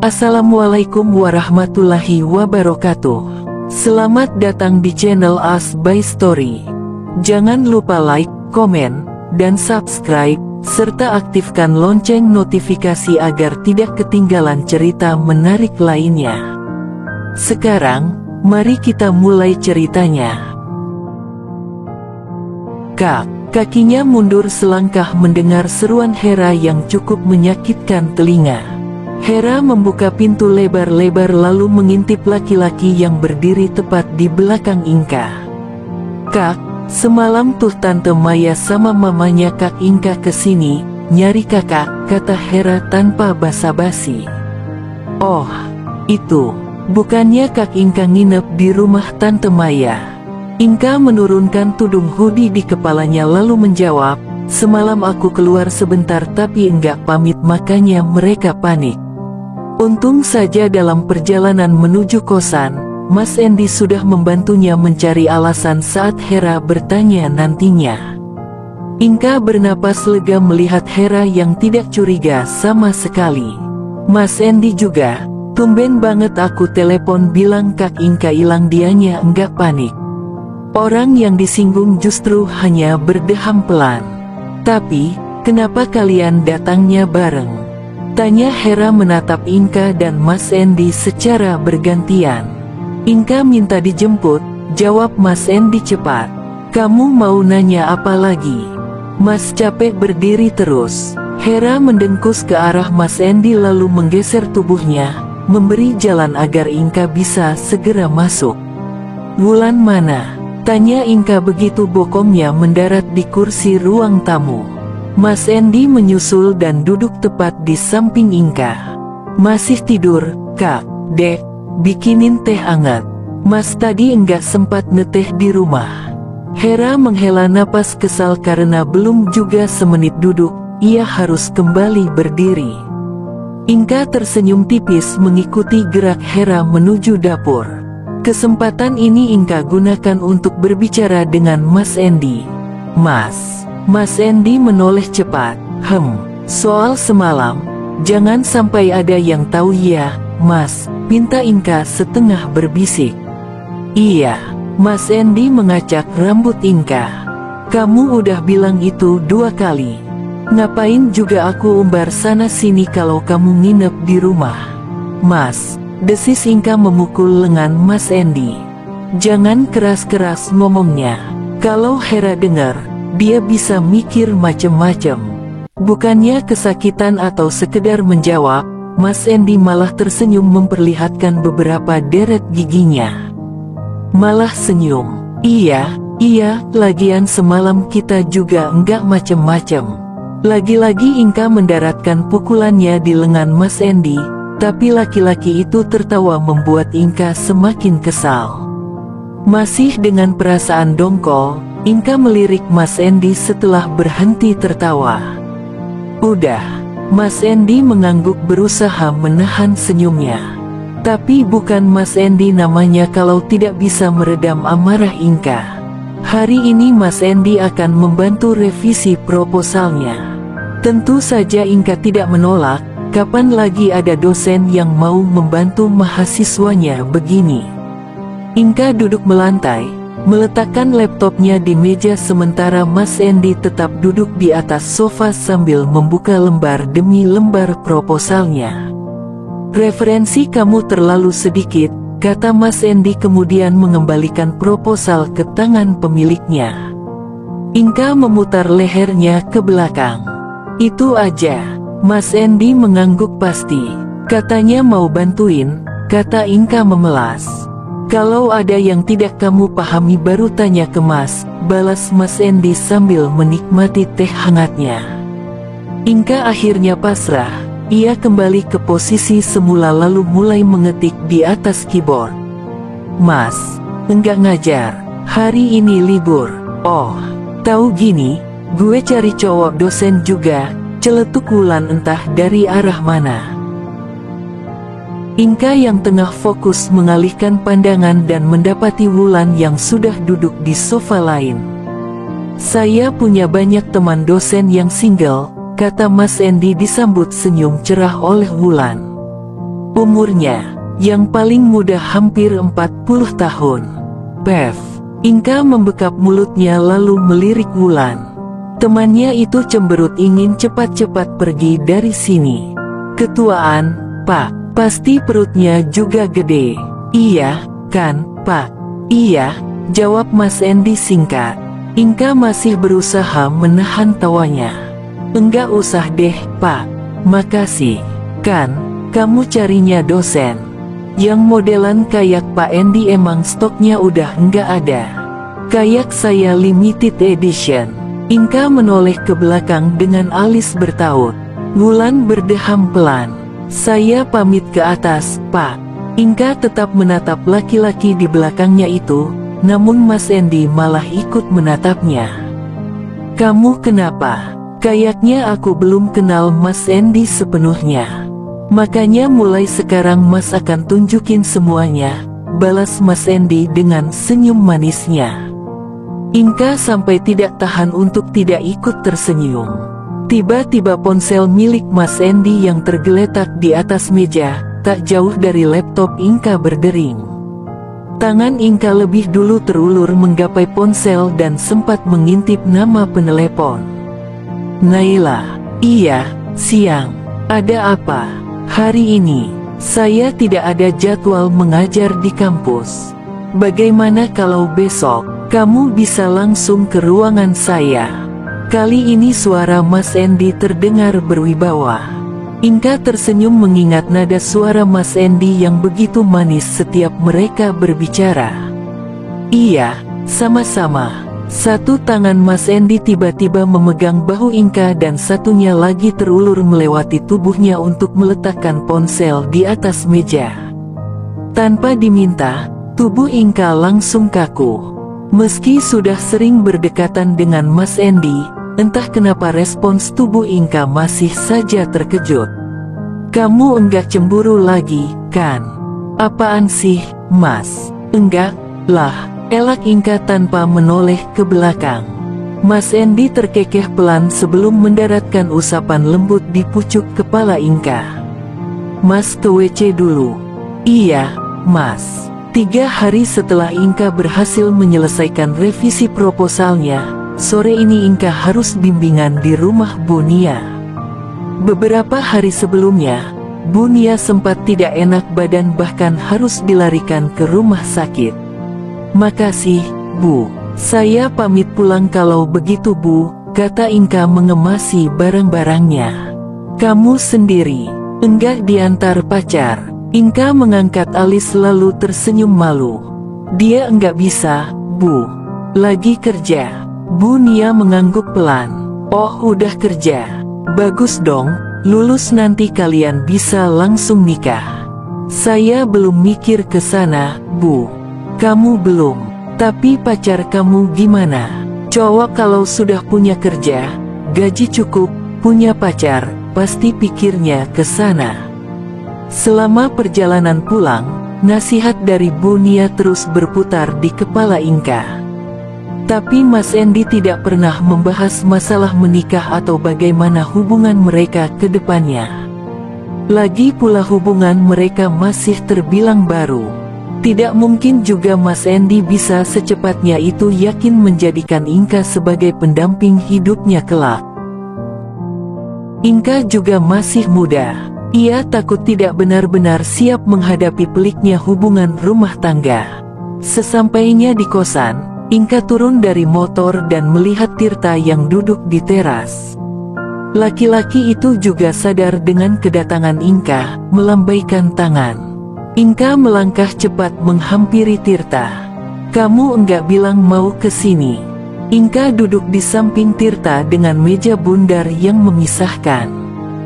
Assalamualaikum warahmatullahi wabarakatuh. Selamat datang di channel As by Story. Jangan lupa like, komen, dan subscribe, serta aktifkan lonceng notifikasi agar tidak ketinggalan cerita menarik lainnya. Sekarang, mari kita mulai ceritanya. Kakinya mundur selangkah mendengar seruan Hera yang cukup menyakitkan telinga. Hera membuka pintu lebar-lebar lalu mengintip laki-laki yang berdiri tepat di belakang Inka. "Kak, semalam tuh Tante Maya sama mamanya Kak Inka kesini, nyari kakak," kata Hera tanpa basa-basi. "Oh, itu, bukannya Kak Inka nginep di rumah Tante Maya?" Inka menurunkan tudung hoodie di kepalanya lalu menjawab, "Semalam aku keluar sebentar tapi enggak pamit makanya mereka panik." Untung saja dalam perjalanan menuju kosan, Mas Endi sudah membantunya mencari alasan saat Hera bertanya nantinya. Inka bernapas lega melihat Hera yang tidak curiga sama sekali. "Mas Endi juga, tumben banget aku telepon bilang Kak Inka hilang dianya enggak panik. Orang yang disinggung justru hanya berdeham pelan. Tapi, kenapa kalian datangnya bareng?" tanya Hera menatap Inka dan Mas Endi secara bergantian. "Inka minta dijemput," jawab Mas Endi cepat. "Kamu mau nanya apa lagi?" "Mas capek berdiri terus." Hera mendengkus ke arah Mas Endi lalu menggeser tubuhnya, memberi jalan agar Inka bisa segera masuk. "Wulan mana?" tanya Inka begitu bokongnya mendarat di kursi ruang tamu. Mas Endi menyusul dan duduk tepat di samping Inka. "Masih tidur, Kak? Dek, bikinin teh hangat. Mas tadi enggak sempat ngeteh di rumah." Hera menghela napas kesal karena belum juga semenit duduk, ia harus kembali berdiri. Inka tersenyum tipis mengikuti gerak Hera menuju dapur. Kesempatan ini Inka gunakan untuk berbicara dengan Mas Endi. Mas Endi menoleh cepat. Soal semalam, jangan sampai ada yang tahu ya, Mas," pinta Inka setengah berbisik. "Iya." Mas Endi mengacak rambut Inka. "Kamu udah bilang itu 2 kali. Ngapain juga aku umbar sana sini kalau kamu nginep di rumah?" "Mas," desis Inka memukul lengan Mas Endi. "Jangan keras-keras ngomongnya. Kalau Hera dengar, dia bisa mikir macem-macem." Bukannya kesakitan atau sekedar menjawab, Mas Endi malah tersenyum memperlihatkan beberapa deret giginya. Malah senyum. Iya, lagian semalam kita juga enggak macem-macem." Lagi-lagi Inka mendaratkan pukulannya di lengan Mas Endi, tapi laki-laki itu tertawa membuat Inka semakin kesal. Masih dengan perasaan dongkol, Inka melirik Mas Endi setelah berhenti tertawa. "Udah." Mas Endi mengangguk berusaha menahan senyumnya. Tapi bukan Mas Endi namanya kalau tidak bisa meredam amarah Inka. Hari ini Mas Endi akan membantu revisi proposalnya. Tentu saja Inka tidak menolak, kapan lagi ada dosen yang mau membantu mahasiswanya begini. Inka duduk melantai, meletakkan laptopnya di meja sementara Mas Endi tetap duduk di atas sofa sambil membuka lembar demi lembar proposalnya. "Referensi kamu terlalu sedikit," kata Mas Endi kemudian mengembalikan proposal ke tangan pemiliknya. Inka memutar lehernya ke belakang. "Itu aja." Mas Endi mengangguk pasti. "Katanya mau bantuin," kata Inka memelas. "Kalau ada yang tidak kamu pahami baru tanya ke Mas," balas Mas Endi sambil menikmati teh hangatnya. Inka akhirnya pasrah, ia kembali ke posisi semula lalu mulai mengetik di atas keyboard. "Mas, enggak ngajar, hari ini libur." "Oh, tahu gini, gue cari cowok dosen juga," celetuk Wulan entah dari arah mana. Inka yang tengah fokus mengalihkan pandangan dan mendapati Wulan yang sudah duduk di sofa lain. "Saya punya banyak teman dosen yang single," kata Mas Endi disambut senyum cerah oleh Wulan. Umurnya, yang paling muda hampir 40 tahun. Bev. Inka membekap mulutnya lalu melirik Wulan. Temannya itu cemberut ingin cepat-cepat pergi dari sini. Ketuaan, Pak. Pasti perutnya juga gede. Iya, kan, Pak? Iya, jawab Mas Endi singkat. Inka masih berusaha menahan tawanya. Enggak usah deh, Pak. Makasih. Kan, kamu carinya dosen yang modelan kayak Pak Endi, emang stoknya udah enggak ada. Kayak saya limited edition. Inka menoleh ke belakang dengan alis bertaut. Wulan berdeham pelan. Saya pamit ke atas, Pak. Inka tetap menatap laki-laki di belakangnya itu, namun Mas Endi malah ikut menatapnya. Kamu kenapa? Kayaknya aku belum kenal Mas Endi sepenuhnya. Makanya mulai sekarang Mas akan tunjukin semuanya, balas Mas Endi dengan senyum manisnya. Inka sampai tidak tahan untuk tidak ikut tersenyum. Tiba-tiba ponsel milik Mas Endi yang tergeletak di atas meja, tak jauh dari laptop Inka berdering. Tangan Inka lebih dulu terulur menggapai ponsel dan sempat mengintip nama penelepon. Naila. Iya, siang. Ada apa? Hari ini, saya tidak ada jadwal mengajar di kampus. Bagaimana kalau besok, kamu bisa langsung ke ruangan saya? Kali ini suara Mas Endi terdengar berwibawa. Inka tersenyum mengingat nada suara Mas Endi yang begitu manis setiap mereka berbicara. Iya, sama-sama. Satu tangan Mas Endi tiba-tiba memegang bahu Inka dan satunya lagi terulur melewati tubuhnya untuk meletakkan ponsel di atas meja. Tanpa diminta, tubuh Inka langsung kaku. Meski sudah sering berdekatan dengan Mas Endi, entah kenapa respons tubuh Inka masih saja terkejut. Kamu enggak cemburu lagi, kan? Apaan sih, Mas? Enggak lah, elak Inka tanpa menoleh ke belakang. Mas Endi terkekeh pelan sebelum mendaratkan usapan lembut di pucuk kepala Inka. Mas ke WC dulu. Iya, Mas. 3 hari setelah Inka berhasil menyelesaikan revisi proposalnya, sore ini Inka harus bimbingan di rumah Bu Nia. Beberapa hari sebelumnya, Bu Nia sempat tidak enak badan bahkan harus dilarikan ke rumah sakit. Makasih, Bu. Saya pamit pulang kalau begitu, Bu, kata Inka mengemasi barang-barangnya. Kamu sendiri? Enggak diantar pacar. Inka mengangkat alis lalu tersenyum malu. Dia enggak bisa, Bu. Lagi kerja. Bu Nia mengangguk pelan. Oh, udah kerja. Bagus dong, lulus nanti kalian bisa langsung nikah. Saya belum mikir ke sana, Bu. Kamu belum. Tapi pacar kamu gimana? Cowok kalau sudah punya kerja, gaji cukup, punya pacar, pasti pikirnya ke sana. Selama perjalanan pulang, nasihat dari Bu Nia terus berputar di kepala Inka. Tapi Mas Endi tidak pernah membahas masalah menikah atau bagaimana hubungan mereka ke depannya. Lagi pula hubungan mereka masih terbilang baru. Tidak mungkin juga Mas Endi bisa secepatnya itu yakin menjadikan Inka sebagai pendamping hidupnya kelak. Inka juga masih muda. Ia takut tidak benar-benar siap menghadapi peliknya hubungan rumah tangga. Sesampainya di kosan, Inka turun dari motor dan melihat Tirta yang duduk di teras. Laki-laki itu juga sadar dengan kedatangan Inka, melambaikan tangan. Inka melangkah cepat menghampiri Tirta. Kamu enggak bilang mau ke sini? Inka duduk di samping Tirta dengan meja bundar yang memisahkan.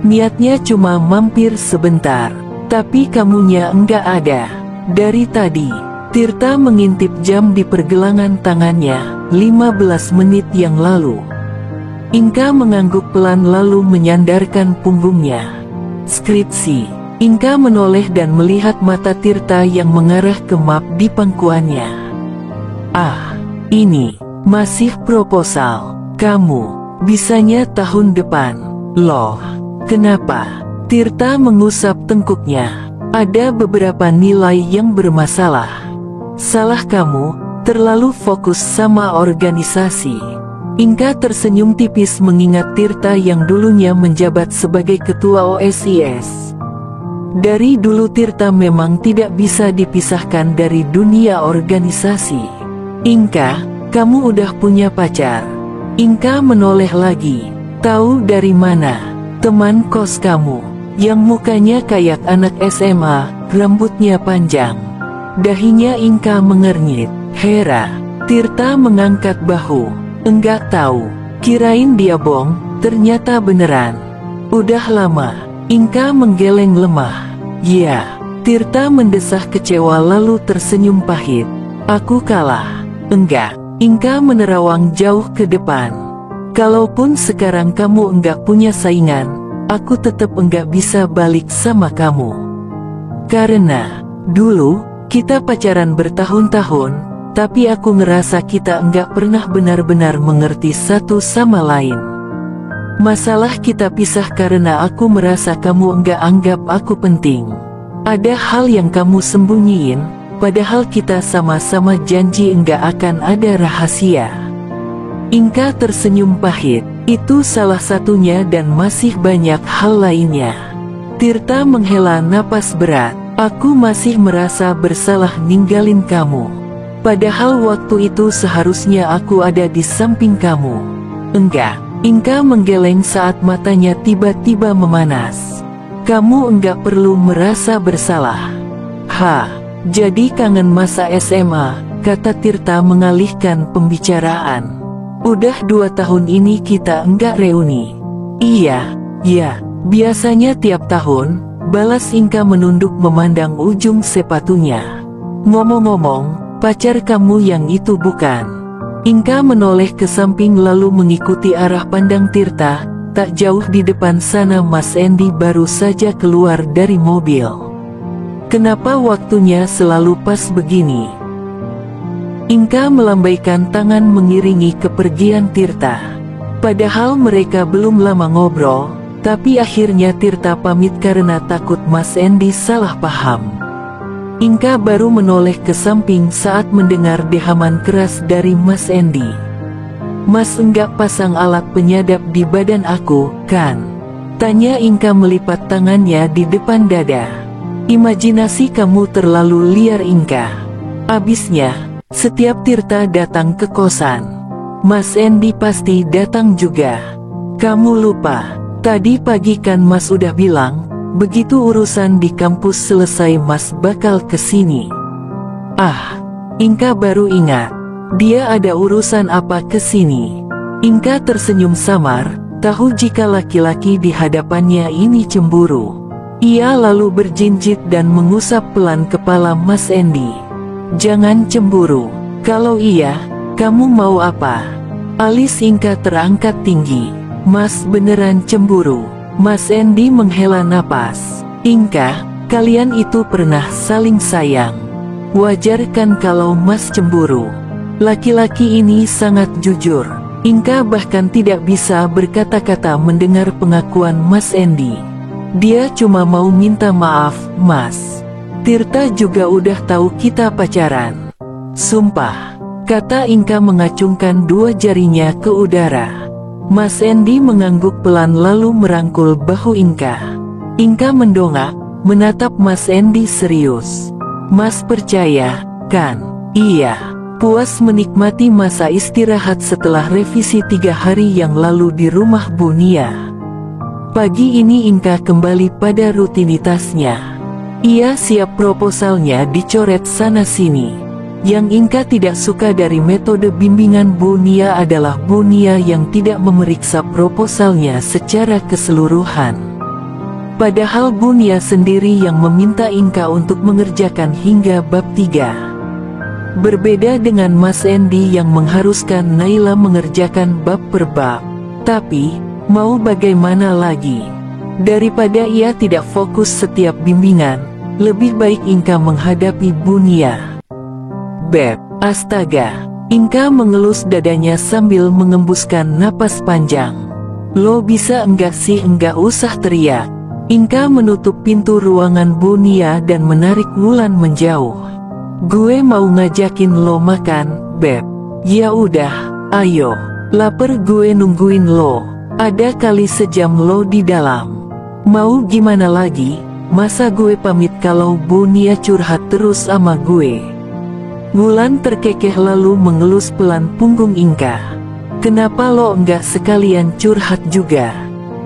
Niatnya cuma mampir sebentar, tapi kamunya enggak ada. Dari tadi, Tirta mengintip jam di pergelangan tangannya, 15 menit yang lalu. Inka mengangguk pelan lalu menyandarkan punggungnya. Skripsi. Inka menoleh dan melihat mata Tirta yang mengarah ke map di pangkuannya. Ah, ini masih proposal. Kamu bisanya tahun depan. Loh, kenapa? Tirta mengusap tengkuknya. Ada beberapa nilai yang bermasalah. Salah kamu, terlalu fokus sama organisasi. Inka tersenyum tipis mengingat Tirta yang dulunya menjabat sebagai ketua OSIS. Dari dulu Tirta memang tidak bisa dipisahkan dari dunia organisasi. Inka, kamu udah punya pacar? Inka menoleh lagi. Tahu dari mana? Teman kos kamu, yang mukanya kayak anak SMA, rambutnya panjang. Dahinya Inka mengernyit. Hera. Tirta mengangkat bahu. Enggak tahu, kirain dia bohong, ternyata beneran. Udah lama. Inka menggeleng lemah. Ya. Tirta mendesah kecewa lalu tersenyum pahit. Aku kalah. Enggak. Inka menerawang jauh ke depan. Kalaupun sekarang kamu enggak punya saingan, aku tetap enggak bisa balik sama kamu. Karena dulu kita pacaran bertahun-tahun, tapi aku ngerasa kita enggak pernah benar-benar mengerti satu sama lain. Masalah kita pisah karena aku merasa kamu enggak anggap aku penting. Ada hal yang kamu sembunyiin, padahal kita sama-sama janji enggak akan ada rahasia. Inka tersenyum pahit. Itu salah satunya dan masih banyak hal lainnya. Tirta menghela napas berat. Aku masih merasa bersalah ninggalin kamu. Padahal waktu itu seharusnya aku ada di samping kamu. Enggak. Inka menggeleng saat matanya tiba-tiba memanas. Kamu enggak perlu merasa bersalah. Jadi kangen masa SMA, kata Tirta mengalihkan pembicaraan. Udah 2 tahun ini kita enggak reuni. Iya, ya, biasanya tiap tahun, balas Inka menunduk memandang ujung sepatunya. Ngomong-ngomong, pacar kamu yang itu bukan? Inka menoleh ke samping lalu mengikuti arah pandang Tirta. Tak jauh di depan sana Mas Endi baru saja keluar dari mobil. Kenapa waktunya selalu pas begini? Inka melambaikan tangan mengiringi kepergian Tirta. Padahal mereka belum lama ngobrol, tapi akhirnya Tirta pamit karena takut Mas Endi salah paham. Inka baru menoleh ke samping saat mendengar dehaman keras dari Mas Endi. Mas enggak pasang alat penyadap di badan aku, kan? Tanya Inka melipat tangannya di depan dada. Imajinasi kamu terlalu liar Inka. Abisnya, setiap Tirta datang ke kosan, Mas Endi pasti datang juga. Kamu lupa, tadi pagi kan Mas udah bilang, begitu urusan di kampus selesai Mas bakal kesini. Inka baru ingat, dia ada urusan apa kesini. Inka tersenyum samar, tahu jika laki-laki di hadapannya ini cemburu. Ia lalu berjinjit dan mengusap pelan kepala Mas Endi. Jangan cemburu, kalau iya, kamu mau apa? Alis Inka terangkat tinggi. Mas beneran cemburu. Mas Endi menghela napas. Inka, kalian itu pernah saling sayang. Wajar kan kalau Mas cemburu? Laki-laki ini sangat jujur. Inka bahkan tidak bisa berkata-kata mendengar pengakuan Mas Endi. Dia cuma mau minta maaf, Mas. Tirta juga udah tahu kita pacaran. Sumpah, kata Inka mengacungkan 2 jarinya ke udara. Mas Endi mengangguk pelan lalu merangkul bahu Inka. Inka mendongak, menatap Mas Endi serius. Mas percaya, kan? Iya. Puas menikmati masa istirahat setelah revisi 3 hari yang lalu di rumah Bu Nia. Pagi ini Inka kembali pada rutinitasnya. Ia siap proposalnya dicoret sana-sini. Yang Inka tidak suka dari metode bimbingan Bu Nia adalah Bu Nia yang tidak memeriksa proposalnya secara keseluruhan. Padahal Bu Nia sendiri yang meminta Inka untuk mengerjakan hingga bab 3. Berbeda dengan Mas Endi yang mengharuskan Naila mengerjakan bab per bab. Tapi, mau bagaimana lagi? Daripada ia tidak fokus setiap bimbingan, lebih baik Inka menghadapi Bu Nia. Beb, astaga. Inka mengelus dadanya sambil mengembuskan napas panjang. Lo bisa enggak sih enggak usah teriak. Inka menutup pintu ruangan Bunia dan menarik Wulan menjauh. Gue mau ngajakin lo makan, Beb. Ya udah, ayo. Laper gue nungguin lo. Ada kali sejam lo di dalam. Mau gimana lagi? Masa gue pamit kalau Bunia curhat terus sama gue? Wulan terkekeh lalu mengelus pelan punggung Inka. Kenapa lo enggak sekalian curhat juga?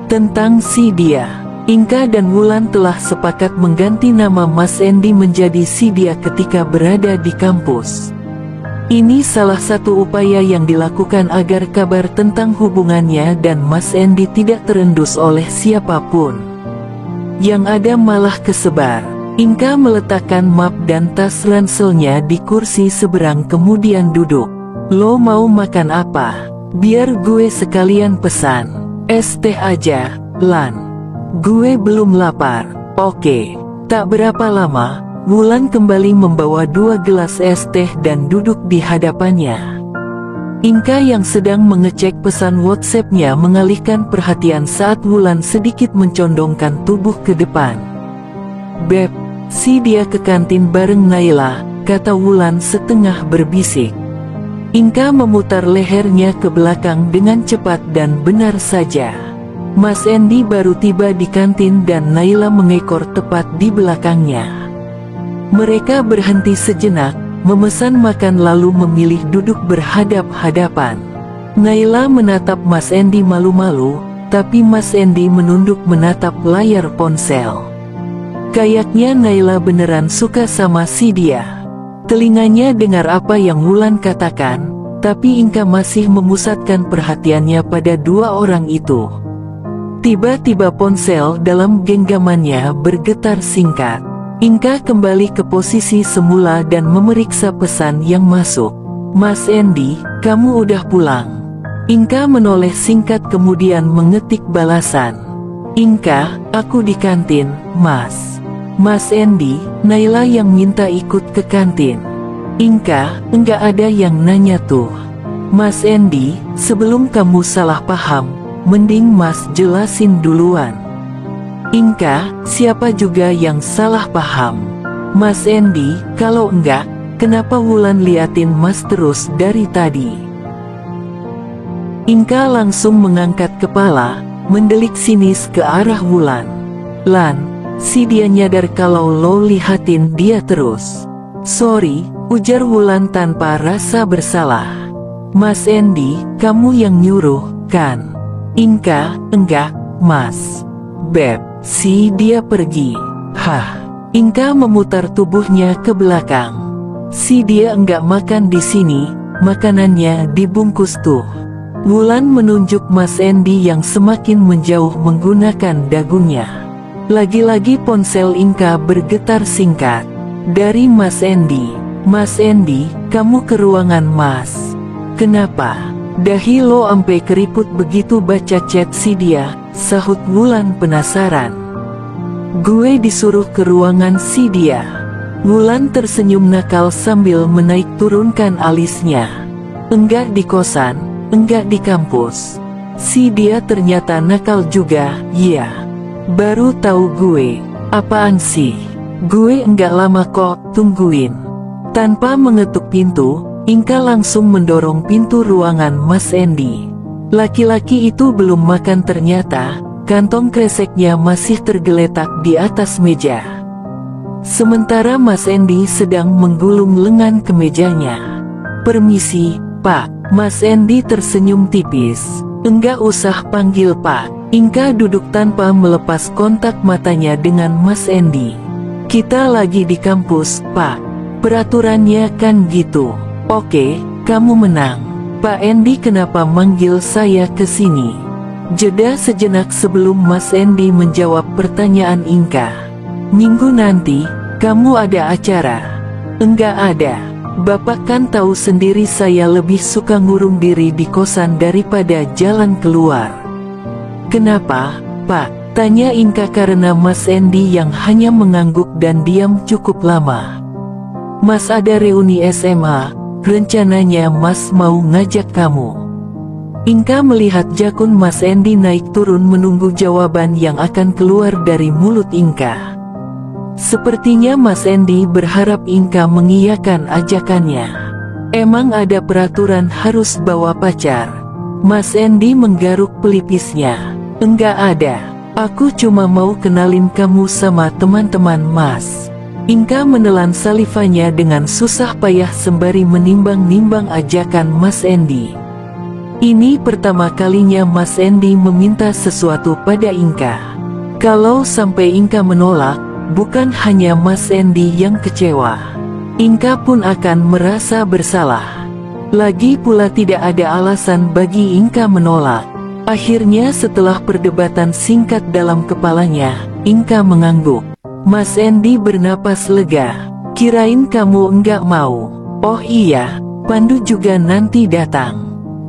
Tentang si dia. Inka dan Wulan telah sepakat mengganti nama Mas Endi menjadi si dia ketika berada di kampus. Ini salah satu upaya yang dilakukan agar kabar tentang hubungannya dan Mas Endi tidak terendus oleh siapapun. Yang ada malah kesebar. Inka meletakkan map dan tas ranselnya di kursi seberang kemudian duduk. Lo mau makan apa? Biar gue sekalian pesan. Es teh aja, Lan. Gue belum lapar. Oke. Tak berapa lama, Wulan kembali membawa 2 gelas es teh dan duduk di hadapannya. Inka yang sedang mengecek pesan WhatsApp-nya mengalihkan perhatian saat Wulan sedikit mencondongkan tubuh ke depan. Beb, si dia ke kantin bareng Naila, kata Wulan setengah berbisik. Inka memutar lehernya ke belakang dengan cepat dan benar saja. Mas Endi baru tiba di kantin dan Naila mengekor tepat di belakangnya. Mereka berhenti sejenak, memesan makan lalu memilih duduk berhadap-hadapan. Naila menatap Mas Endi malu-malu, tapi Mas Endi menunduk menatap layar ponsel. Kayaknya Naila beneran suka sama si dia. Telinganya dengar apa yang Wulan katakan, tapi Inka masih memusatkan perhatiannya pada 2 orang itu. Tiba-tiba ponsel dalam genggamannya bergetar singkat. Inka kembali ke posisi semula dan memeriksa pesan yang masuk. Mas Endi, kamu udah pulang? Inka menoleh singkat kemudian mengetik balasan. Inka, aku di kantin, Mas. Mas Endi, Naila yang minta ikut ke kantin. Inka, enggak ada yang nanya tuh. Mas Endi, sebelum kamu salah paham, mending Mas jelasin duluan. Inka, siapa juga yang salah paham? Mas Endi, kalau enggak, kenapa Wulan liatin Mas terus dari tadi? Inka langsung mengangkat kepala, mendelik sinis ke arah Wulan. Lan, si dia nyadar kalau lo lihatin dia terus. Sorry, ujar Wulan tanpa rasa bersalah. Mas Endi, kamu yang nyuruh, kan? Inka, enggak, Mas. Beb, si dia pergi. Hah. Inka memutar tubuhnya ke belakang. Si dia enggak makan di sini, makanannya dibungkus tuh. Wulan menunjuk Mas Endi yang semakin menjauh menggunakan dagunya. Lagi-lagi ponsel Inka bergetar singkat. Dari Mas Endi. Mas Endi, kamu ke ruangan Mas. Kenapa? Dahi lo ampe keriput begitu baca chat si dia, sahut Wulan penasaran. Gue disuruh ke ruangan si dia. Wulan tersenyum nakal sambil menaik turunkan alisnya. Enggak di kosan, enggak di kampus. Si dia ternyata nakal juga, iya. Baru tahu gue. Apaan sih? Gue enggak lama kok, tungguin. Tanpa mengetuk pintu, Inka langsung mendorong pintu ruangan Mas Endi. Laki-laki itu belum makan ternyata, kantong kreseknya masih tergeletak di atas meja. Sementara Mas Endi sedang menggulung lengan ke mejanya. Permisi, Pak. Mas Endi tersenyum tipis. Enggak usah panggil Pak. Inka duduk tanpa melepas kontak matanya dengan Mas Endi. Kita lagi di kampus, Pak. Peraturannya kan gitu. Oke, kamu menang. Pak Endi kenapa manggil saya ke sini? Jeda sejenak sebelum Mas Endi menjawab pertanyaan Inka. Minggu nanti, kamu ada acara? Enggak ada. Bapak kan tahu sendiri saya lebih suka ngurung diri di kosan daripada jalan keluar. Kenapa, Pak? Tanya Inka karena Mas Endi yang hanya mengangguk dan diam cukup lama. Mas ada reuni SMA. Rencananya Mas mau ngajak kamu. Inka melihat jakun Mas Endi naik turun menunggu jawaban yang akan keluar dari mulut Inka. Sepertinya Mas Endi berharap Inka mengiyakan ajakannya. Emang ada peraturan harus bawa pacar? Mas Endi menggaruk pelipisnya. Enggak ada. Aku cuma mau kenalin kamu sama teman-teman Mas. Inka menelan salivanya dengan susah payah sembari menimbang-nimbang ajakan Mas Endi. Ini pertama kalinya Mas Endi meminta sesuatu pada Inka. Kalau sampai Inka menolak, bukan hanya Mas Endi yang kecewa. Inka pun akan merasa bersalah. Lagi pula tidak ada alasan bagi Inka menolak. Akhirnya setelah perdebatan singkat dalam kepalanya, Inka mengangguk. Mas Endi bernapas lega. Kirain kamu enggak mau. Oh iya, Pandu juga nanti datang.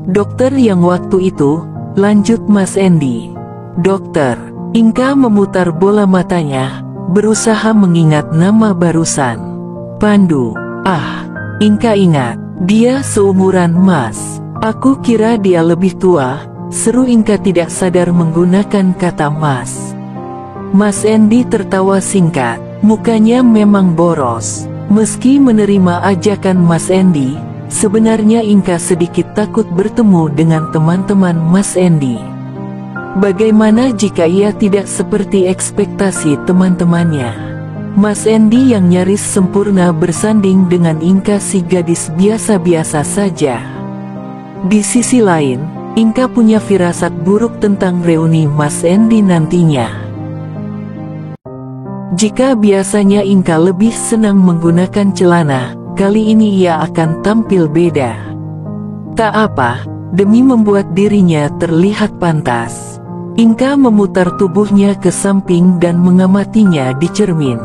Dokter yang waktu itu, lanjut Mas Endi. Dokter. Inka memutar bola matanya, berusaha mengingat nama barusan. Pandu. Ah, Inka ingat. Dia seumuran Mas. Aku kira dia lebih tua. Seru Inka tidak sadar menggunakan kata Mas. Mas Endi tertawa singkat. Mukanya memang boros. Meski menerima ajakan Mas Endi, sebenarnya Inka sedikit takut bertemu dengan teman-teman Mas Endi. Bagaimana jika ia tidak seperti ekspektasi teman-temannya? Mas Endi yang nyaris sempurna bersanding dengan Inka si gadis biasa-biasa saja. Di sisi lain, Inka punya firasat buruk tentang reuni Mas Endi nantinya. Jika biasanya Inka lebih senang menggunakan celana, kali ini ia akan tampil beda. Tak apa, demi membuat dirinya terlihat pantas. Inka memutar tubuhnya ke samping dan mengamatinya di cermin.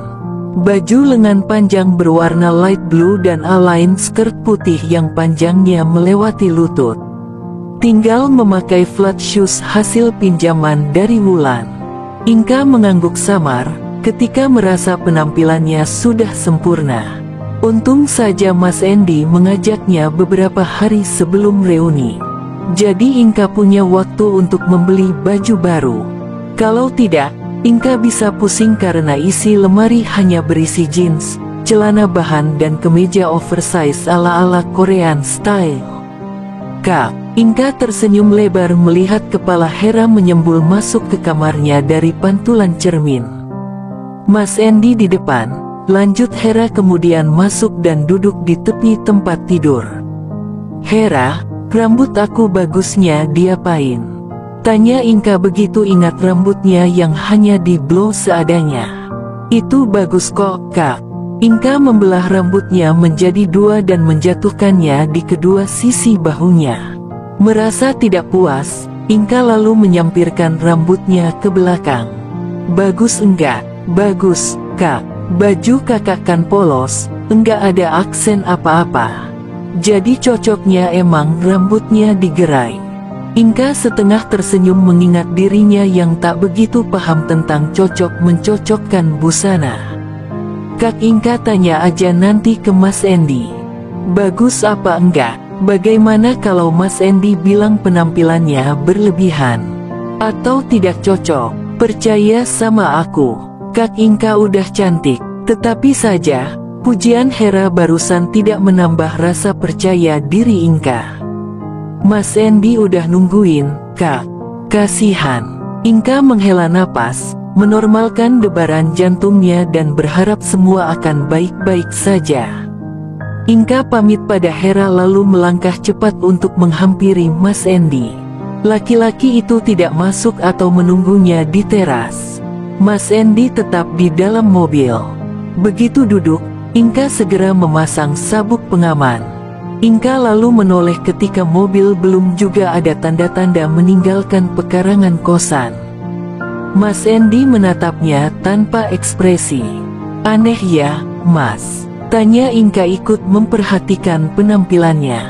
Baju lengan panjang berwarna light blue dan align skirt putih yang panjangnya melewati lutut. Tinggal memakai flat shoes hasil pinjaman dari Wulan. Inka mengangguk samar ketika merasa penampilannya sudah sempurna. Untung saja Mas Endi mengajaknya beberapa hari sebelum reuni. Jadi Inka punya waktu untuk membeli baju baru. Kalau tidak, Inka bisa pusing karena isi lemari hanya berisi jeans, celana bahan dan kemeja oversize ala-ala Korean style. Kak, Inka tersenyum lebar melihat kepala Hera menyembul masuk ke kamarnya dari pantulan cermin. Mas Endi di depan, lanjut Hera kemudian masuk dan duduk di tepi tempat tidur. Hera, rambut aku bagusnya diapain? Tanya Inka begitu ingat rambutnya yang hanya di blow seadanya. Itu bagus kok, Kak. Inka membelah rambutnya menjadi dua dan menjatuhkannya di kedua sisi bahunya. Merasa tidak puas, Inka lalu menyampirkan rambutnya ke belakang. Bagus enggak? Bagus, Kak. Baju kakak kan polos, enggak ada aksen apa-apa. Jadi cocoknya emang rambutnya digerai. Inka setengah tersenyum mengingat dirinya yang tak begitu paham tentang cocok-mencocokkan busana. Kak Inka tanya aja nanti ke Mas Endi. Bagus apa enggak? Bagaimana kalau Mas Endi bilang penampilannya berlebihan? Atau tidak cocok? Percaya sama aku. Kak Inka udah cantik, tetapi saja, pujian Hera barusan tidak menambah rasa percaya diri Inka. Mas Endi udah nungguin, Kak. Kasihan. Inka menghela napas, menormalkan debaran jantungnya dan berharap semua akan baik-baik saja. Inka pamit pada Hera lalu melangkah cepat untuk menghampiri Mas Endi. Laki-laki itu tidak masuk atau menunggunya di teras. Mas Endi tetap di dalam mobil. Begitu duduk, Inka segera memasang sabuk pengaman. Inka lalu menoleh ketika mobil belum juga ada tanda-tanda meninggalkan pekarangan kosan. Mas Endi menatapnya tanpa ekspresi. Aneh ya, Mas? Tanya Inka ikut memperhatikan penampilannya.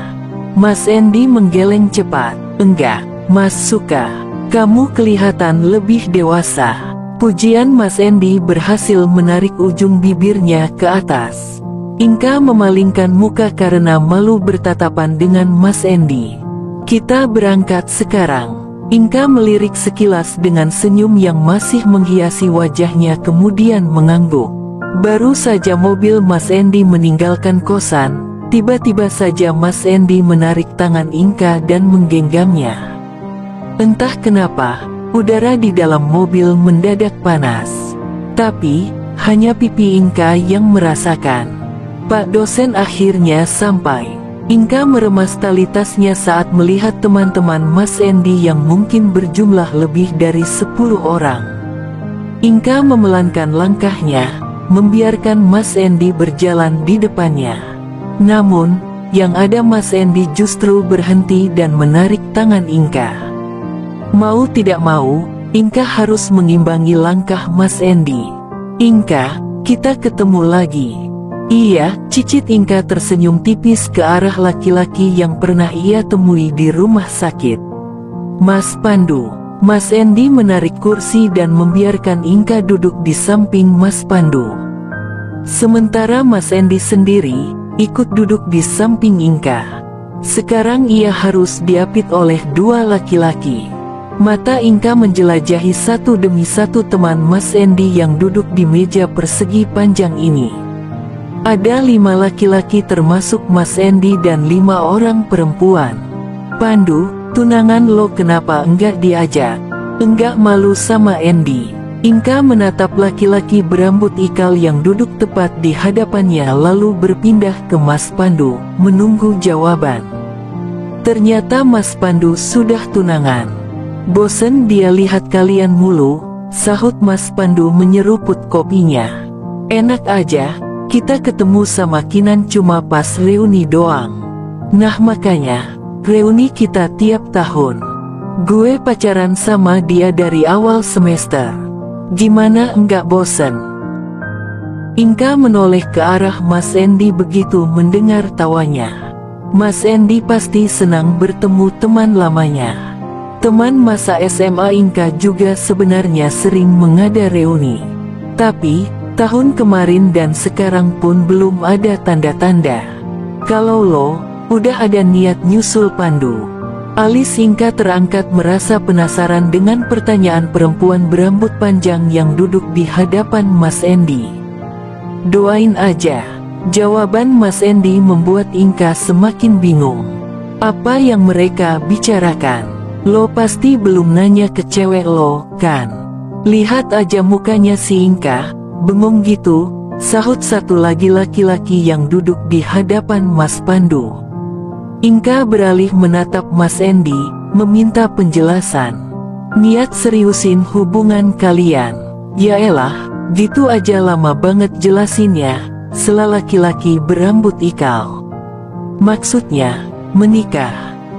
Mas Endi menggeleng cepat. Enggak, Mas suka. Kamu kelihatan lebih dewasa. Pujian Mas Endi berhasil menarik ujung bibirnya ke atas. Inka memalingkan muka karena malu bertatapan dengan Mas Endi. Kita berangkat sekarang. Inka melirik sekilas dengan senyum yang masih menghiasi wajahnya kemudian mengangguk. Baru saja mobil Mas Endi meninggalkan kosan, tiba-tiba saja Mas Endi menarik tangan Inka dan menggenggamnya. Entah kenapa, udara di dalam mobil mendadak panas. Tapi, hanya pipi Inka yang merasakan. Pak dosen akhirnya sampai. Inka meremas tali tasnya saat melihat teman-teman Mas Endi yang mungkin berjumlah lebih dari 10 orang. Inka memelankan langkahnya, membiarkan Mas Endi berjalan di depannya. Namun, yang ada Mas Endi justru berhenti dan menarik tangan Inka. Mau tidak mau, Inka harus mengimbangi langkah Mas Endi. "Inka, kita ketemu lagi." "Iya," cicit Inka tersenyum tipis ke arah laki-laki yang pernah ia temui di rumah sakit. "Mas Pandu." Mas Endi menarik kursi dan membiarkan Inka duduk di samping Mas Pandu. Sementara Mas Endi sendiri, ikut duduk di samping Inka. Sekarang ia harus diapit oleh dua laki-laki. Mata Inka menjelajahi satu demi satu teman Mas Endi yang duduk di meja persegi panjang ini. Ada 5 laki-laki termasuk Mas Endi dan 5 orang perempuan. "Pandu, tunangan lo kenapa enggak diajak? Enggak malu sama Endi?" Inka menatap laki-laki berambut ikal yang duduk tepat di hadapannya lalu berpindah ke Mas Pandu, menunggu jawaban. Ternyata Mas Pandu sudah tunangan. "Bosen dia lihat kalian mulu," sahut Mas Pandu menyeruput kopinya. "Enak aja. Kita ketemu sama Kinan cuma pas reuni doang. Nah makanya, reuni kita tiap tahun. Gue pacaran sama dia dari awal semester. Gimana enggak bosen?" Inka menoleh ke arah Mas Endi begitu mendengar tawanya. Mas Endi pasti senang bertemu teman lamanya. Teman masa SMA Inka juga sebenarnya sering mengada reuni. Tapi, tahun kemarin dan sekarang pun belum ada tanda-tanda. "Kalau lo, udah ada niat nyusul Pandu?" Alis Inka terangkat merasa penasaran dengan pertanyaan perempuan berambut panjang yang duduk di hadapan Mas Endi. "Doain aja." Jawaban Mas Endi membuat Inka semakin bingung. Apa yang mereka bicarakan? "Lo pasti belum nanya ke cewek lo, kan? Lihat aja mukanya si Inka. Bengong gitu," sahut satu lagi laki-laki yang duduk di hadapan Mas Pandu. Inka beralih menatap Mas Endi, meminta penjelasan. "Niat seriusin hubungan kalian?" "Yaelah, gitu aja lama banget jelasinnya," sela laki-laki berambut ikal. "Maksudnya, menikah?"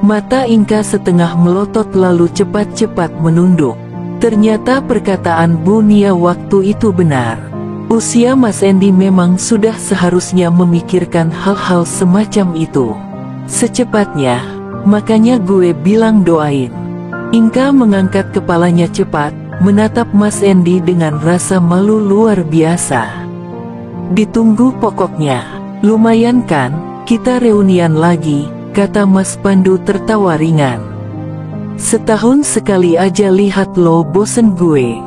Mata Inka setengah melotot lalu cepat-cepat menunduk. Ternyata perkataan Bu Nia waktu itu benar. Usia Mas Endi memang sudah seharusnya memikirkan hal-hal semacam itu. "Secepatnya, makanya gue bilang doain." Inka mengangkat kepalanya cepat, menatap Mas Endi dengan rasa malu luar biasa. "Ditunggu pokoknya. Lumayan kan, kita reunian lagi," kata Mas Pandu tertawa ringan. "Setahun sekali aja lihat lo bosen gue.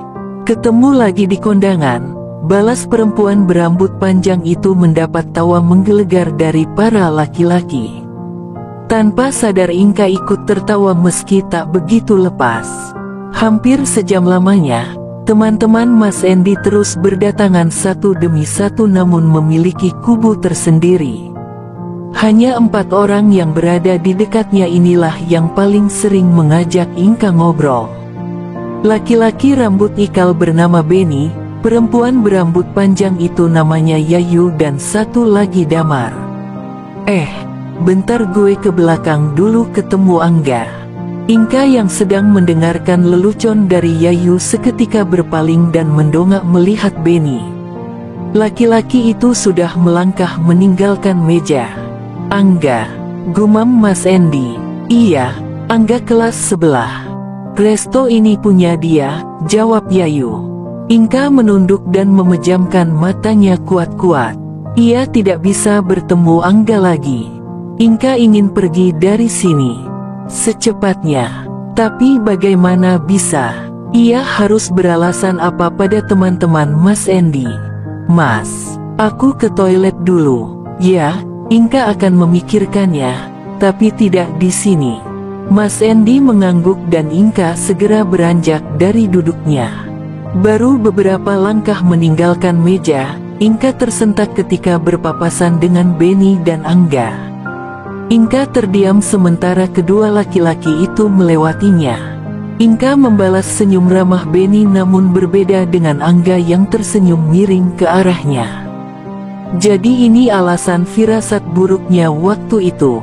Ketemu lagi di kondangan," balas perempuan berambut panjang itu mendapat tawa menggelegar dari para laki-laki. Tanpa sadar Inka ikut tertawa meski tak begitu lepas. Hampir sejam lamanya, teman-teman Mas Endi terus berdatangan satu demi satu namun memiliki kubu tersendiri. Hanya 4 orang yang berada di dekatnya inilah yang paling sering mengajak Inka ngobrol. Laki-laki rambut ikal bernama Beni, perempuan berambut panjang itu namanya Yayu dan satu lagi Damar. Bentar gue ke belakang dulu ketemu Angga." Inka yang sedang mendengarkan lelucon dari Yayu seketika berpaling dan mendongak melihat Beni. Laki-laki itu sudah melangkah meninggalkan meja. "Angga," gumam Mas Endi. "Iya, Angga kelas sebelah. Resto ini punya dia," jawab Yayu. Inka menunduk dan memejamkan matanya kuat-kuat. Ia tidak bisa bertemu Angga lagi. Inka ingin pergi dari sini. secepatnya. Tapi bagaimana bisa? Ia harus beralasan apa pada teman-teman Mas Andy? Mas, aku ke toilet dulu. Ya, Inka akan memikirkannya, tapi tidak di sini. Mas Andy mengangguk dan Inka segera beranjak dari duduknya. Baru beberapa langkah meninggalkan meja, Inka tersentak ketika berpapasan dengan Benny dan Angga. Inka terdiam sementara kedua laki-laki itu melewatinya. Inka membalas senyum ramah Benny namun berbeda dengan Angga yang tersenyum miring ke arahnya. Jadi ini alasan firasat buruknya waktu itu.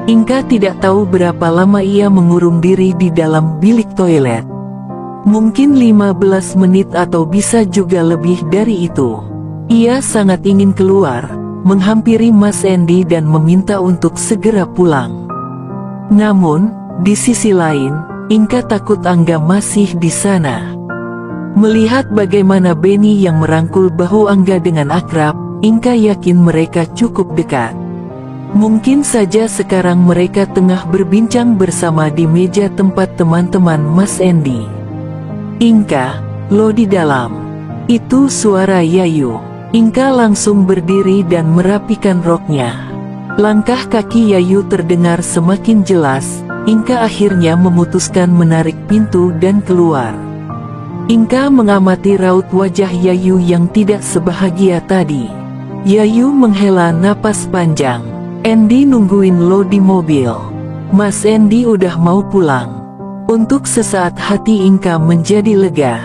Inka tidak tahu berapa lama ia mengurung diri di dalam bilik toilet. Mungkin 15 menit atau bisa juga lebih dari itu. Ia sangat ingin keluar, menghampiri Mas Andy dan meminta untuk segera pulang. Namun, di sisi lain, Inka takut Angga masih di sana. Melihat bagaimana Benny yang merangkul bahu Angga dengan akrab, Inka yakin mereka cukup dekat. Mungkin saja sekarang mereka tengah berbincang bersama di meja tempat teman-teman Mas Andy. Inka, lo di dalam. Itu suara Yayu. Inka langsung berdiri dan merapikan roknya. Langkah kaki Yayu terdengar semakin jelas. Inka akhirnya memutuskan menarik pintu dan keluar. Inka mengamati raut wajah Yayu yang tidak sebahagia tadi. Yayu menghela napas panjang. Andy nungguin lo di mobil. Mas Andy udah mau pulang. Untuk sesaat hati Inka menjadi lega.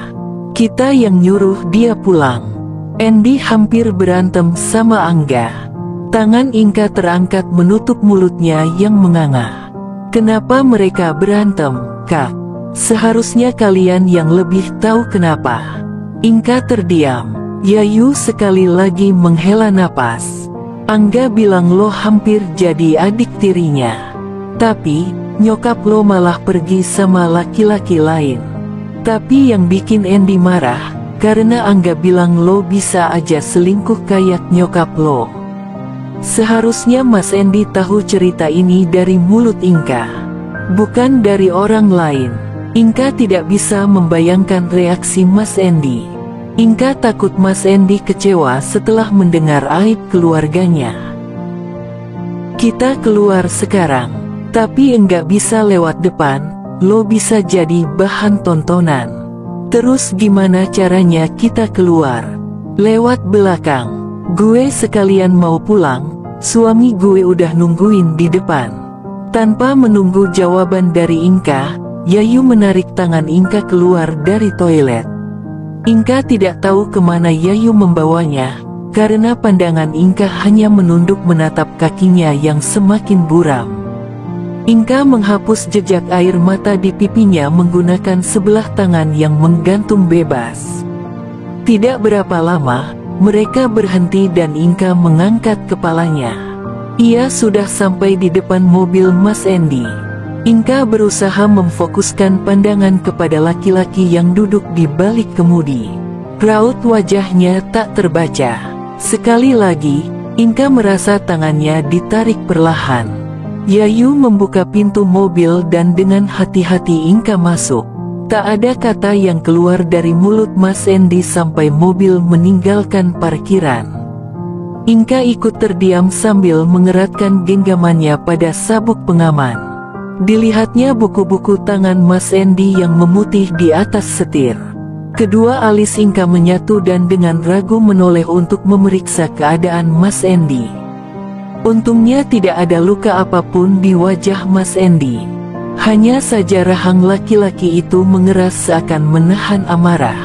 Kita yang nyuruh dia pulang. Andy hampir berantem sama Angga. Tangan Inka terangkat menutup mulutnya yang menganga. Kenapa mereka berantem, Kak? Seharusnya kalian yang lebih tahu kenapa. Inka terdiam. Yayu sekali lagi menghela napas. Angga bilang lo hampir jadi adik tirinya. Tapi, nyokap lo malah pergi sama laki-laki lain. Tapi yang bikin Andy marah, karena Angga bilang lo bisa aja selingkuh kayak nyokap lo. Seharusnya Mas Andy tahu cerita ini dari mulut Inka, bukan dari orang lain. Inka tidak bisa membayangkan reaksi Mas Andy. Inka takut Mas Andy kecewa setelah mendengar aib keluarganya. Kita keluar sekarang, tapi enggak bisa lewat depan, lo bisa jadi bahan tontonan. Terus gimana caranya kita keluar? Lewat belakang. Gue sekalian mau pulang, suami gue udah nungguin di depan. Tanpa menunggu jawaban dari Inka, Yayu menarik tangan Inka keluar dari toilet. Inka tidak tahu kemana Yayu membawanya, karena pandangan Inka hanya menunduk menatap kakinya yang semakin buram. Inka menghapus jejak air mata di pipinya menggunakan sebelah tangan yang menggantung bebas. Tidak berapa lama, mereka berhenti dan Inka mengangkat kepalanya. Ia sudah sampai di depan mobil Mas Andy. Inka berusaha memfokuskan pandangan kepada laki-laki yang duduk di balik kemudi. Raut wajahnya tak terbaca. Sekali lagi, Inka merasa tangannya ditarik perlahan. Yayu membuka pintu mobil dan dengan hati-hati Inka masuk. Tak ada kata yang keluar dari mulut Mas Andy sampai mobil meninggalkan parkiran. Inka ikut terdiam sambil mengeratkan genggamannya pada sabuk pengaman. Dilihatnya buku-buku tangan Mas Andy yang memutih di atas setir. Kedua alis Inka menyatu dan dengan ragu menoleh untuk memeriksa keadaan Mas Andy. Untungnya tidak ada luka apapun di wajah Mas Andy. Hanya saja rahang laki-laki itu mengeras seakan menahan amarah.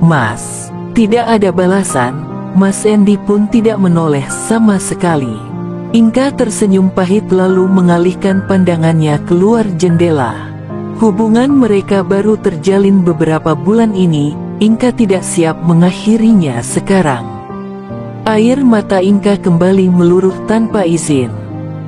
Mas, tidak ada balasan. Mas Andy pun tidak menoleh sama sekali. Inka tersenyum pahit lalu mengalihkan pandangannya keluar jendela. Hubungan mereka baru terjalin beberapa bulan ini, Inka tidak siap mengakhirinya sekarang. Air mata Inka kembali meluruh tanpa izin.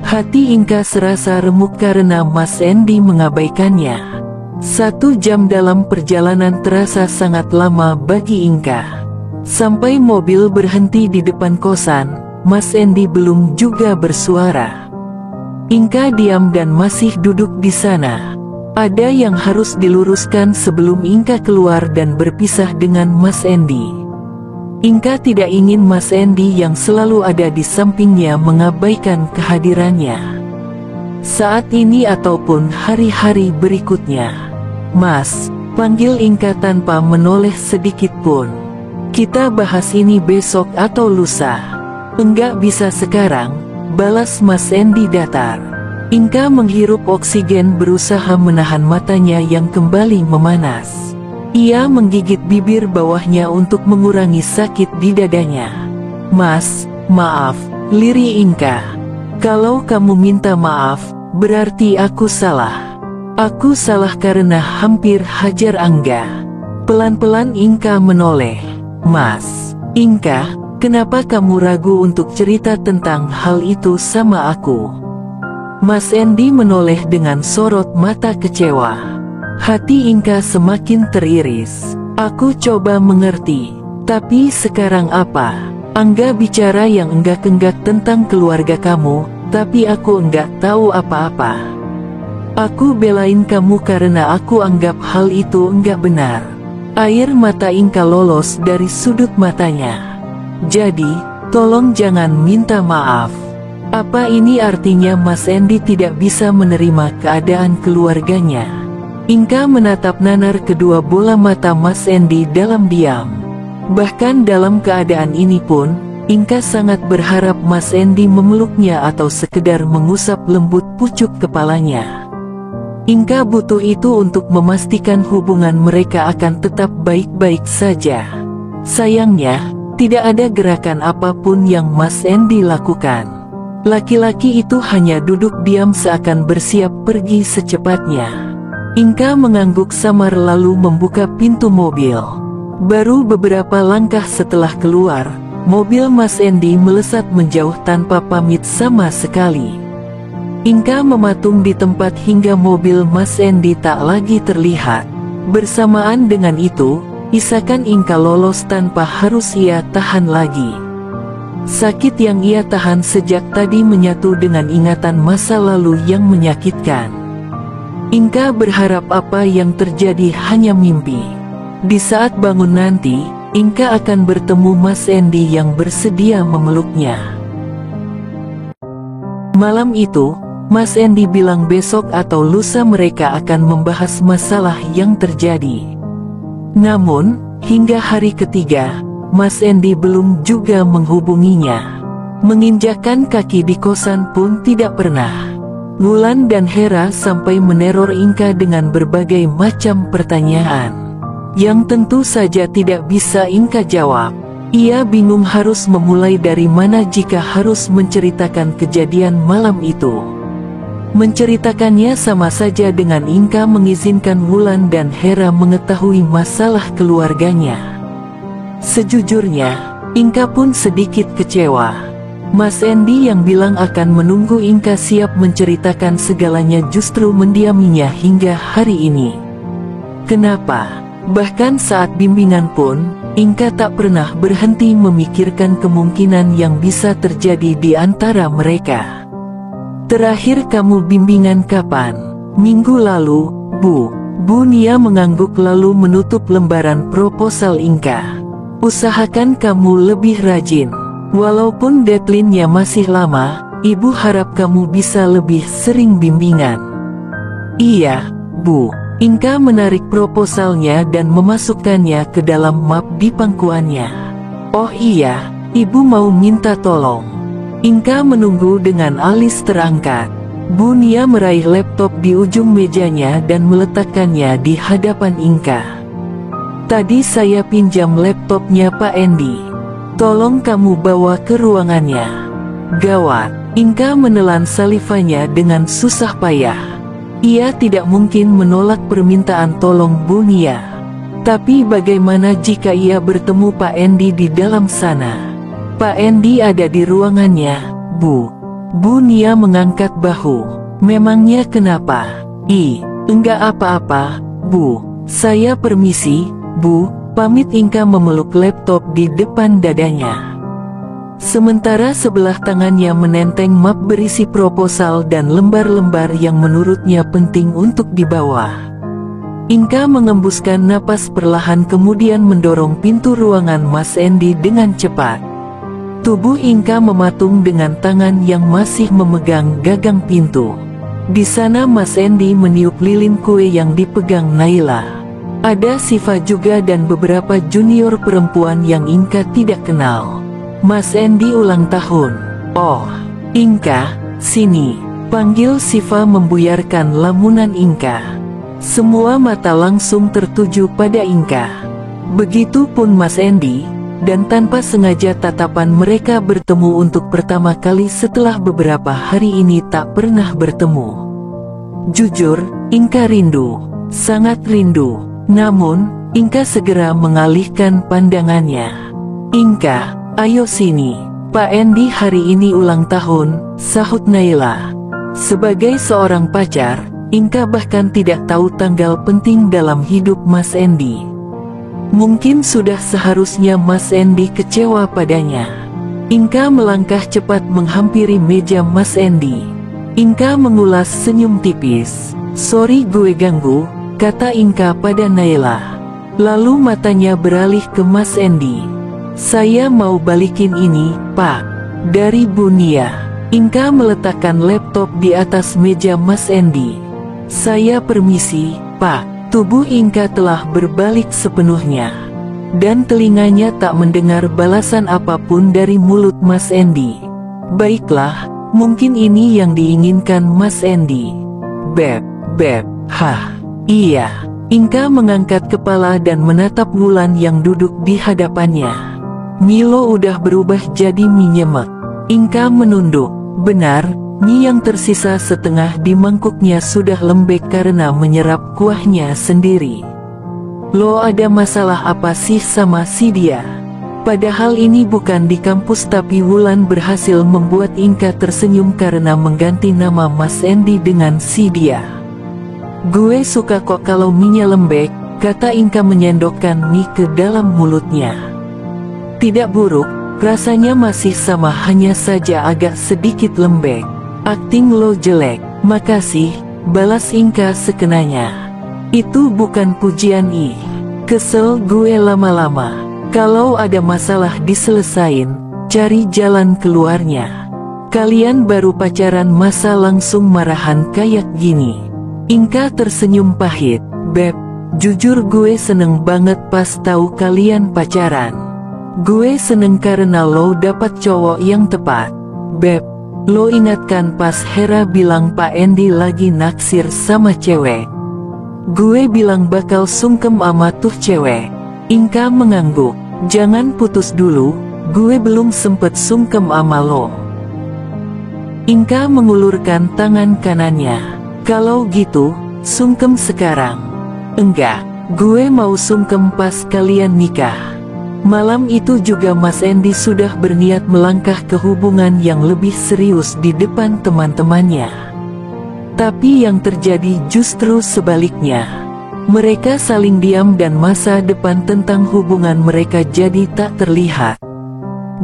Hati Inka serasa remuk karena Mas Andy mengabaikannya. 1 jam dalam perjalanan terasa sangat lama bagi Inka. Sampai mobil berhenti di depan kosan, Mas Andy belum juga bersuara. Inka diam dan masih duduk di sana. Ada yang harus diluruskan sebelum Inka keluar dan berpisah dengan Mas Endi. Inka tidak ingin Mas Endi yang selalu ada di sampingnya mengabaikan kehadirannya. Saat ini ataupun hari-hari berikutnya. Mas, panggil Inka tanpa menoleh sedikit pun. Kita bahas ini besok atau lusa. Enggak bisa sekarang, balas Mas Endi datar. Inka menghirup oksigen berusaha menahan matanya yang kembali memanas. Ia menggigit bibir bawahnya untuk mengurangi sakit di dadanya. Mas, maaf, lirih Inka. Kalau kamu minta maaf, berarti aku salah. Aku salah karena hampir hajar Angga. Pelan-pelan Inka menoleh. Mas, Inka, kenapa kamu ragu untuk cerita tentang hal itu sama aku? Mas Endi menoleh dengan sorot mata kecewa. Hati Inka semakin teriris. Aku coba mengerti, tapi sekarang apa? Angga bicara yang enggak-enggak tentang keluarga kamu, tapi aku enggak tahu apa-apa. Aku belain kamu karena aku anggap hal itu enggak benar. Air mata Inka lolos dari sudut matanya. Jadi, tolong jangan minta maaf. Apa ini artinya Mas Endi tidak bisa menerima keadaan keluarganya? Inka menatap nanar kedua bola mata Mas Endi dalam diam. Bahkan dalam keadaan ini pun, Inka sangat berharap Mas Endi memeluknya atau sekedar mengusap lembut pucuk kepalanya. Inka butuh itu untuk memastikan hubungan mereka akan tetap baik-baik saja. Sayangnya, tidak ada gerakan apapun yang Mas Endi lakukan. Laki-laki itu hanya duduk diam seakan bersiap pergi secepatnya. Inka mengangguk samar lalu membuka pintu mobil. Baru beberapa langkah setelah keluar, mobil Mas Endi melesat menjauh tanpa pamit sama sekali. Inka mematung di tempat hingga mobil Mas Endi tak lagi terlihat. Bersamaan dengan itu, isakan Inka lolos tanpa harus ia tahan lagi. Sakit yang ia tahan sejak tadi menyatu dengan ingatan masa lalu yang menyakitkan. Inka berharap apa yang terjadi hanya mimpi. Di saat bangun nanti, Inka akan bertemu Mas Endi yang bersedia memeluknya. Malam itu, Mas Endi bilang besok atau lusa mereka akan membahas masalah yang terjadi. Namun, hingga hari ketiga, Mas Endi belum juga menghubunginya. Menginjakkan kaki di kosan pun tidak pernah. Wulan dan Hera sampai meneror Inka dengan berbagai macam pertanyaan, yang tentu saja tidak bisa Inka jawab. Ia bingung harus memulai dari mana jika harus menceritakan kejadian malam itu. Menceritakannya sama saja dengan Inka mengizinkan Wulan dan Hera mengetahui masalah keluarganya. Sejujurnya, Inka pun sedikit kecewa. Mas Endi yang bilang akan menunggu Inka siap menceritakan segalanya justru mendiaminya hingga hari ini. Kenapa? Bahkan saat bimbingan pun, Inka tak pernah berhenti memikirkan kemungkinan yang bisa terjadi di antara mereka. Terakhir kamu bimbingan kapan? Minggu lalu, Bu. Bu Nia mengangguk lalu menutup lembaran proposal Inka. Usahakan kamu lebih rajin. Walaupun deadline-nya masih lama, Ibu harap kamu bisa lebih sering bimbingan. Iya, Bu. Inka menarik proposalnya dan memasukkannya ke dalam map di pangkuannya. Oh iya, Ibu mau minta tolong. Inka menunggu dengan alis terangkat. Bu Nia meraih laptop di ujung mejanya dan meletakkannya di hadapan Inka. Tadi saya pinjam laptopnya Pak Endi. Tolong kamu bawa ke ruangannya. Gawat, Inka menelan salivanya dengan susah payah. Ia tidak mungkin menolak permintaan tolong Bu Nia. Tapi bagaimana jika ia bertemu Pak Endi di dalam sana? Pak Endi ada di ruangannya, Bu. Bu Nia mengangkat bahu. Memangnya kenapa? Enggak apa-apa, Bu. Saya permisi, Bu. Pamit. Inka memeluk laptop di depan dadanya. Sementara sebelah tangannya menenteng map berisi proposal dan lembar-lembar yang menurutnya penting untuk dibawa. Inka mengembuskan napas perlahan kemudian mendorong pintu ruangan Mas Endi dengan cepat. Tubuh Inka mematung dengan tangan yang masih memegang gagang pintu. Di sana Mas Endi meniup lilin kue yang dipegang Naila. Ada Siva juga dan beberapa junior perempuan yang Inka tidak kenal. Mas Endi ulang tahun. Oh, Inka, sini, panggil Siva membuyarkan lamunan Inka. Semua mata langsung tertuju pada Inka. Begitupun Mas Endi, dan tanpa sengaja tatapan mereka bertemu untuk pertama kali setelah beberapa hari ini tak pernah bertemu. Jujur, Inka rindu, sangat rindu. Namun, Inka segera mengalihkan pandangannya. Inka, ayo sini, Pak Endi hari ini ulang tahun, sahut Naila. Sebagai seorang pacar, Inka bahkan tidak tahu tanggal penting dalam hidup Mas Endi. Mungkin sudah seharusnya Mas Endi kecewa padanya. Inka melangkah cepat menghampiri meja Mas Endi. Inka mengulas senyum tipis. Sorry gue ganggu, kata Inka pada Naila. Lalu matanya beralih ke Mas Endi. Saya mau balikin ini, Pak. Dari Bu Nia. Inka meletakkan laptop di atas meja Mas Endi. Saya permisi, Pak. Tubuh Inka telah berbalik sepenuhnya. Dan telinganya tak mendengar balasan apapun dari mulut Mas Endi. Baiklah, mungkin ini yang diinginkan Mas Endi. Beb, hah, iya. Inka mengangkat kepala dan menatap Wulan yang duduk di hadapannya. Milo udah berubah jadi mie nyemek. Inka menunduk. Benar, mie yang tersisa setengah di mangkuknya sudah lembek karena menyerap kuahnya sendiri. Lo ada masalah apa sih sama si dia? Padahal ini bukan di kampus tapi Wulan berhasil membuat Inka tersenyum karena mengganti nama Mas Endi dengan si dia. Gue suka kok kalau mie-nya lembek, kata Inka menyendokkan mie ke dalam mulutnya. Tidak buruk, rasanya masih sama hanya saja agak sedikit lembek. Akting lo jelek, makasih, balas Inka sekenanya. Itu bukan pujian ih. Kesel gue lama-lama. Kalau ada masalah diselesain, cari jalan keluarnya. Kalian baru pacaran masa langsung marahan kayak gini. Inka tersenyum pahit. Beb, jujur gue seneng banget pas tahu kalian pacaran. Gue seneng karena lo dapat cowok yang tepat. Beb, lo ingatkan pas Hera bilang Pak Endi lagi naksir sama cewek. Gue bilang bakal sungkem ama tuh cewek. Inka mengangguk. Jangan putus dulu, gue belum sempet sungkem ama lo. Inka mengulurkan tangan kanannya. Kalau gitu, sungkem sekarang. Enggak, gue mau sungkem pas kalian nikah. Malam itu juga Mas Endi sudah berniat melangkah ke hubungan yang lebih serius di depan teman-temannya. Tapi yang terjadi justru sebaliknya. Mereka saling diam dan masa depan tentang hubungan mereka jadi tak terlihat.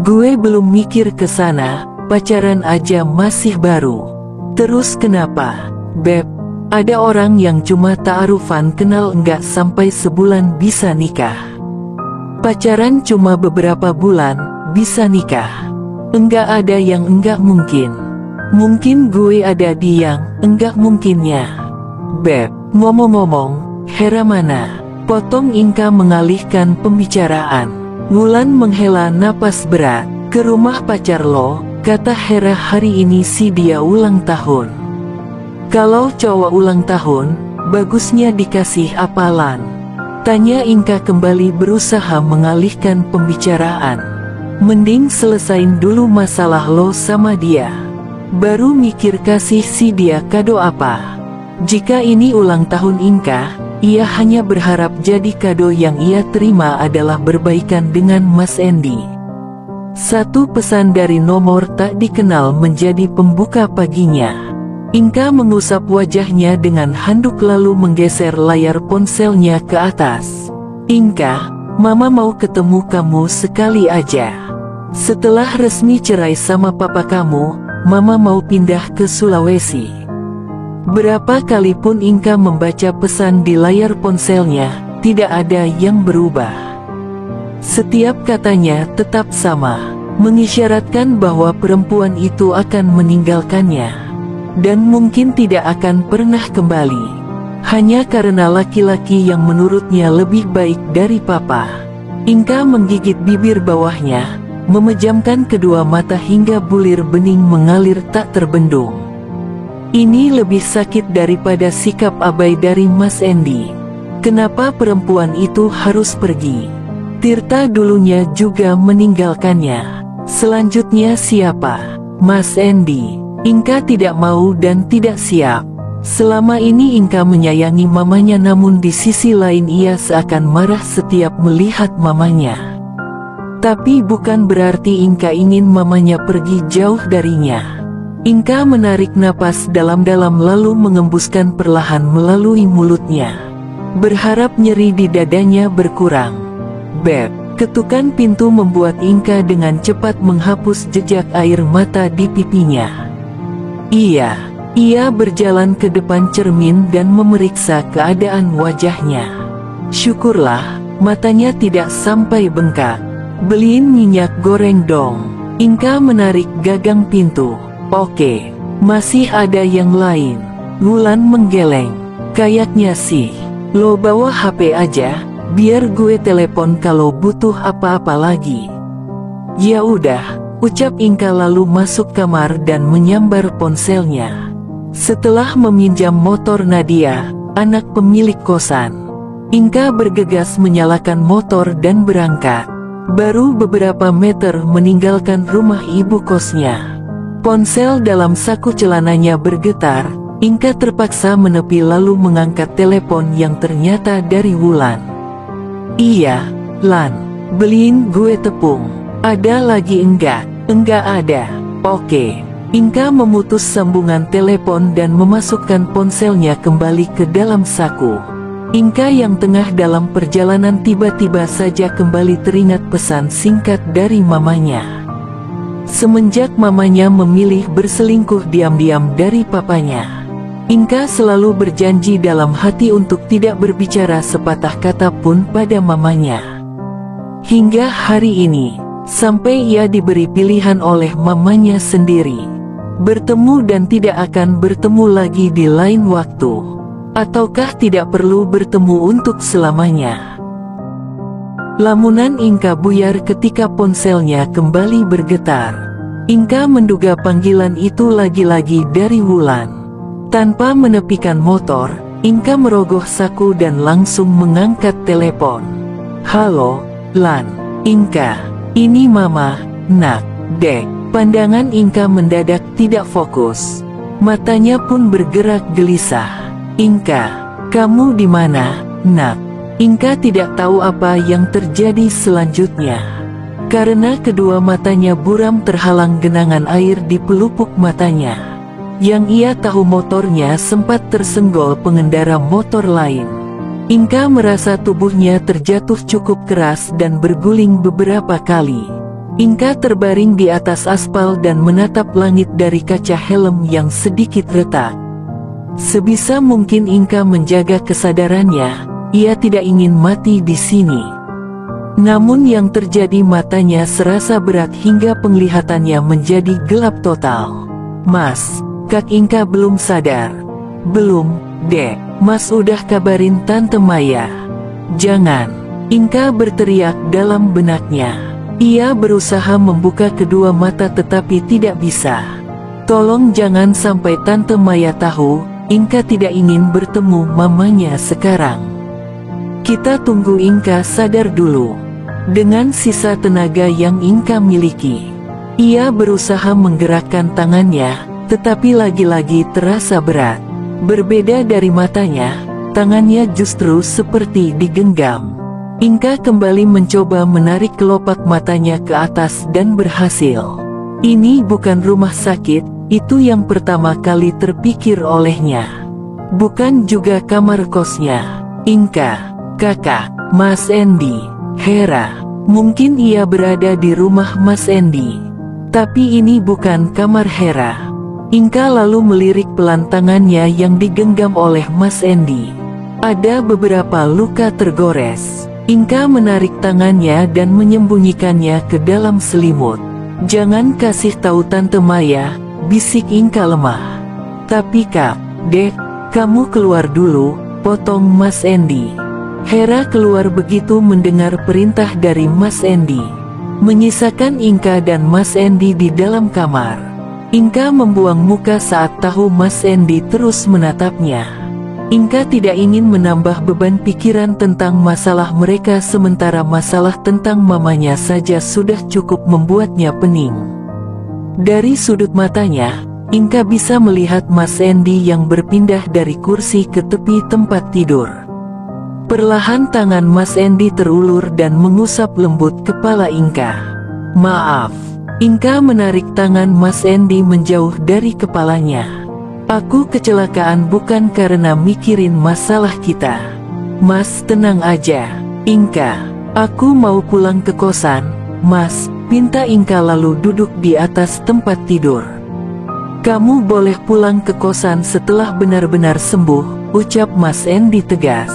Gue belum mikir ke sana, pacaran aja masih baru. Terus kenapa, Beb? Ada orang yang cuma ta'arufan kenal enggak sampai sebulan bisa nikah. Pacaran cuma beberapa bulan, bisa nikah. Enggak ada yang enggak mungkin. Mungkin gue ada di yang enggak mungkinnya. Beb, ngomong-ngomong, Hera mana? Potong Inka mengalihkan pembicaraan. Wulan menghela napas berat. Ke rumah pacar lo, kata Hera hari ini si dia ulang tahun. Kalau cowok ulang tahun, bagusnya dikasih apalan. Tanya Inka kembali berusaha mengalihkan pembicaraan. Mending selesain dulu masalah lo sama dia. Baru mikir kasih si dia kado apa. Jika ini ulang tahun Inka, ia hanya berharap jadi kado yang ia terima adalah berbaikan dengan Mas Endi. Satu pesan dari nomor tak dikenal menjadi pembuka paginya. Inka mengusap wajahnya dengan handuk lalu menggeser layar ponselnya ke atas. Inka, Mama mau ketemu kamu sekali aja. Setelah resmi cerai sama papa kamu, Mama mau pindah ke Sulawesi. Berapa kali pun Inka membaca pesan di layar ponselnya, tidak ada yang berubah. Setiap katanya tetap sama, mengisyaratkan bahwa perempuan itu akan meninggalkannya, dan mungkin tidak akan pernah kembali. Hanya karena laki-laki yang menurutnya lebih baik dari papa. Inka menggigit bibir bawahnya, memejamkan kedua mata hingga bulir bening mengalir tak terbendung. Ini lebih sakit daripada sikap abai dari Mas Endi. Kenapa perempuan itu harus pergi? Tirta dulunya juga meninggalkannya. Selanjutnya siapa? Mas Endi. Inka tidak mau dan tidak siap. Selama ini Inka menyayangi mamanya, namun di sisi lain ia seakan marah setiap melihat mamanya. Tapi bukan berarti Inka ingin mamanya pergi jauh darinya. Inka menarik napas dalam-dalam lalu mengembuskan perlahan melalui mulutnya, berharap nyeri di dadanya berkurang. Beb, ketukan pintu membuat Inka dengan cepat menghapus jejak air mata di pipinya. Ia berjalan ke depan cermin dan memeriksa keadaan wajahnya. Syukurlah, matanya tidak sampai bengkak. Beliin minyak goreng dong. Inka menarik gagang pintu. Oke, masih ada yang lain. Wulan menggeleng. Kayaknya sih. Lo bawa HP aja, biar gue telepon kalau butuh apa-apa lagi. Ya udah, ucap Inka lalu masuk kamar dan menyambar ponselnya. Setelah meminjam motor Nadia, anak pemilik kosan, Inka bergegas menyalakan motor dan berangkat. Baru beberapa meter meninggalkan rumah ibu kosnya, ponsel dalam saku celananya bergetar. Inka terpaksa menepi lalu mengangkat telepon yang ternyata dari Wulan. Iya, Lan, beliin gue tepung. Ada lagi enggak? Enggak ada. Oke. Inka memutus sambungan telepon dan memasukkan ponselnya kembali ke dalam saku. Inka yang tengah dalam perjalanan tiba-tiba saja kembali teringat pesan singkat dari mamanya. Semenjak mamanya memilih berselingkuh diam-diam dari papanya, Inka selalu berjanji dalam hati untuk tidak berbicara sepatah kata pun pada mamanya. Hingga hari ini, sampai ia diberi pilihan oleh mamanya sendiri, bertemu dan tidak akan bertemu lagi di lain waktu, ataukah tidak perlu bertemu untuk selamanya. Lamunan Inka buyar ketika ponselnya kembali bergetar. Inka menduga panggilan itu lagi-lagi dari Wulan. Tanpa menepikan motor, Inka merogoh saku dan langsung mengangkat telepon. Halo, Lan. Inka, ini Mama, Nak, Dek. Pandangan Inka mendadak tidak fokus. Matanya pun bergerak gelisah. Inka, kamu di mana, Nak? Inka tidak tahu apa yang terjadi selanjutnya, karena kedua matanya buram terhalang genangan air di pelupuk matanya. Yang ia tahu motornya sempat tersenggol pengendara motor lain. Inka merasa tubuhnya terjatuh cukup keras dan berguling beberapa kali. Inka terbaring di atas aspal dan menatap langit dari kaca helm yang sedikit retak. Sebisa mungkin Inka menjaga kesadarannya, ia tidak ingin mati di sini. Namun yang terjadi, matanya serasa berat hingga penglihatannya menjadi gelap total. Mas, Kak Inka belum sadar. Belum, Dek. Mas udah kabarin Tante Maya. Jangan. Inka berteriak dalam benaknya. Ia berusaha membuka kedua mata tetapi tidak bisa. Tolong jangan sampai Tante Maya tahu, Inka tidak ingin bertemu mamanya sekarang. Kita tunggu Inka sadar dulu. Dengan sisa tenaga yang Inka miliki, ia berusaha menggerakkan tangannya, tetapi lagi-lagi terasa berat. Berbeda dari matanya, tangannya justru seperti digenggam. Inka kembali mencoba menarik kelopak matanya ke atas dan berhasil. Ini bukan rumah sakit, itu yang pertama kali terpikir olehnya. Bukan juga kamar kosnya. Inka, Kakak, Mas Endi, Hera, Mungkin ia berada di rumah Mas Endi. Tapi ini bukan kamar Hera. Inka lalu melirik pelan tangannya yang digenggam oleh Mas Endi. Ada beberapa luka tergores. Inka menarik tangannya dan menyembunyikannya ke dalam selimut. "Jangan kasih tahu Tante Maya," bisik Inka lemah. "Tapi Kak, Dek, kamu keluar dulu," potong Mas Endi. Hera keluar begitu mendengar perintah dari Mas Endi, menyisakan Inka dan Mas Endi di dalam kamar. Inka membuang muka saat tahu Mas Endi terus menatapnya. Inka tidak ingin menambah beban pikiran tentang masalah mereka, sementara masalah tentang mamanya saja sudah cukup membuatnya pening. Dari sudut matanya, Inka bisa melihat Mas Endi yang berpindah dari kursi ke tepi tempat tidur. Perlahan tangan Mas Endi terulur dan mengusap lembut kepala Inka. "Maaf." Inka menarik tangan Mas Endi menjauh dari kepalanya. "Aku kecelakaan bukan karena mikirin masalah kita." "Mas, tenang aja." "Inka, aku mau pulang ke kosan." "Mas," pinta Inka lalu duduk di atas tempat tidur. "Kamu boleh pulang ke kosan setelah benar-benar sembuh," ucap Mas Endi tegas.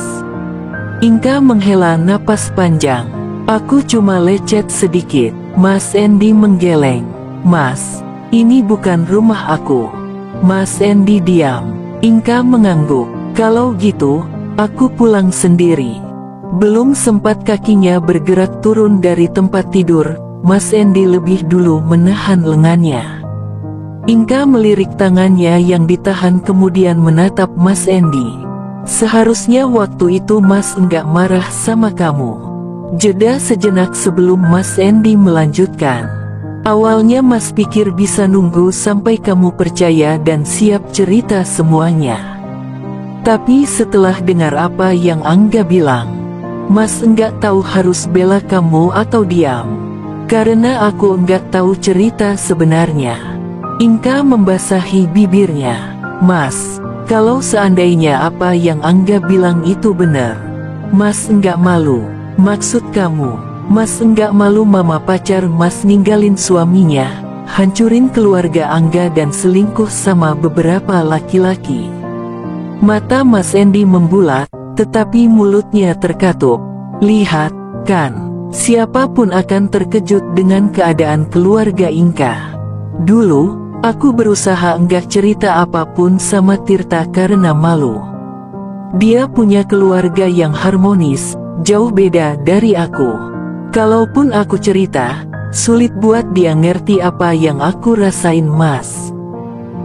Inka menghela napas panjang. "Aku cuma lecet sedikit." Mas Endi menggeleng. "Mas, ini bukan rumah aku." Mas Endi diam. Inka mengangguk. "Kalau gitu, aku pulang sendiri." Belum sempat kakinya bergerak turun dari tempat tidur, Mas Endi lebih dulu menahan lengannya. Inka melirik tangannya yang ditahan kemudian menatap Mas Endi. "Seharusnya waktu itu Mas enggak marah sama kamu." Jeda sejenak sebelum Mas Endi melanjutkan. "Awalnya Mas pikir bisa nunggu sampai kamu percaya dan siap cerita semuanya. Tapi setelah dengar apa yang Angga bilang, Mas enggak tahu harus bela kamu atau diam. Karena aku enggak tahu cerita sebenarnya." Inka membasahi bibirnya. "Mas, kalau seandainya apa yang Angga bilang itu benar, Mas enggak malu? Maksud kamu, Mas enggak malu mama pacar Mas ninggalin suaminya, hancurin keluarga Angga dan selingkuh sama beberapa laki-laki?" Mata Mas Endi membulat, tetapi mulutnya terkatup. "Lihat, kan, siapapun akan terkejut dengan keadaan keluarga Inka. Dulu, aku berusaha enggak cerita apapun sama Tirta karena malu. Dia punya keluarga yang harmonis, jauh beda dari aku. Kalaupun aku cerita, sulit buat dia ngerti apa yang aku rasain Mas.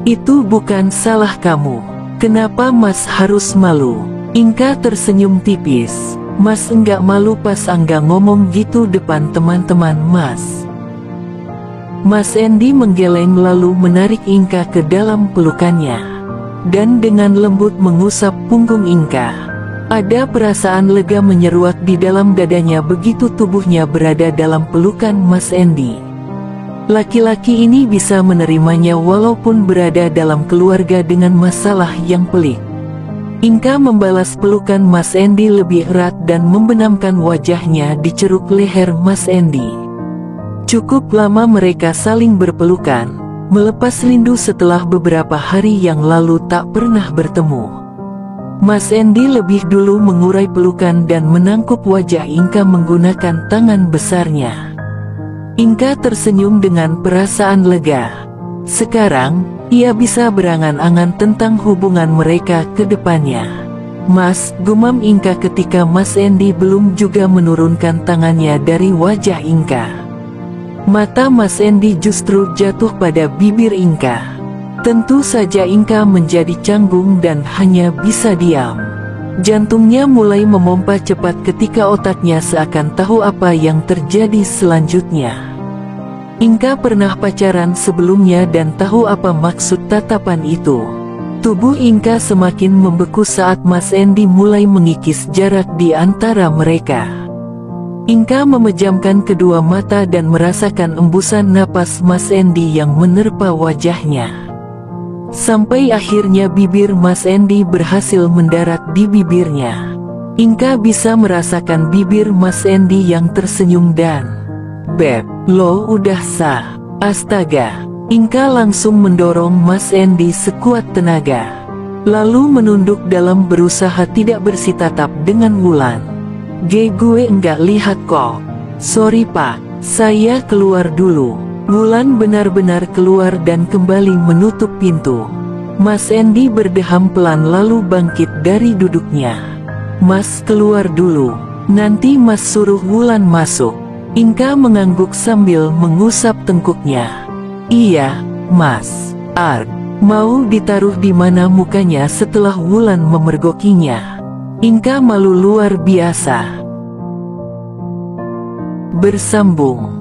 Itu bukan salah kamu. Kenapa Mas harus malu?" Inka tersenyum tipis. "Mas enggak malu pas Angga ngomong gitu depan teman-teman Mas?" Mas Endi menggeleng lalu menarik Inka ke dalam pelukannya, dan dengan lembut mengusap punggung Inka. Ada perasaan lega menyeruak di dalam dadanya begitu tubuhnya berada dalam pelukan Mas Endi. Laki-laki ini bisa menerimanya walaupun berada dalam keluarga dengan masalah yang pelik. Inka membalas pelukan Mas Endi lebih erat dan membenamkan wajahnya di ceruk leher Mas Endi. Cukup lama mereka saling berpelukan, melepas rindu setelah beberapa hari yang lalu tak pernah bertemu. Mas Endi lebih dulu mengurai pelukan dan menangkup wajah Inka menggunakan tangan besarnya. Inka tersenyum dengan perasaan lega. Sekarang, ia bisa berangan-angan tentang hubungan mereka ke depannya. "Mas," gumam Inka ketika Mas Endi belum juga menurunkan tangannya dari wajah Inka. Mata Mas Endi justru jatuh pada bibir Inka. Tentu saja Inka menjadi canggung dan hanya bisa diam. Jantungnya mulai memompa cepat ketika otaknya seakan tahu apa yang terjadi selanjutnya. Inka pernah pacaran sebelumnya dan tahu apa maksud tatapan itu. Tubuh Inka semakin membeku saat Mas Endi mulai mengikis jarak di antara mereka. Inka memejamkan kedua mata dan merasakan embusan napas Mas Endi yang menerpa wajahnya. Sampai akhirnya bibir Mas Endi berhasil mendarat di bibirnya. Inka bisa merasakan bibir Mas Endi yang tersenyum dan, "Beb, lo udah sah." Astaga. Inka langsung mendorong Mas Endi sekuat tenaga, lalu menunduk dalam berusaha tidak bersitatap dengan Wulan. Gue enggak lihat kok." "Sorry pak, saya keluar dulu." Wulan benar-benar keluar dan kembali menutup pintu. Mas Endi berdeham pelan lalu bangkit dari duduknya. "Mas keluar dulu, nanti mas suruh Wulan masuk." Inka mengangguk sambil mengusap tengkuknya. "Iya, mas." Mau ditaruh di mana mukanya setelah Wulan memergokinya. Inka malu luar biasa. Bersambung.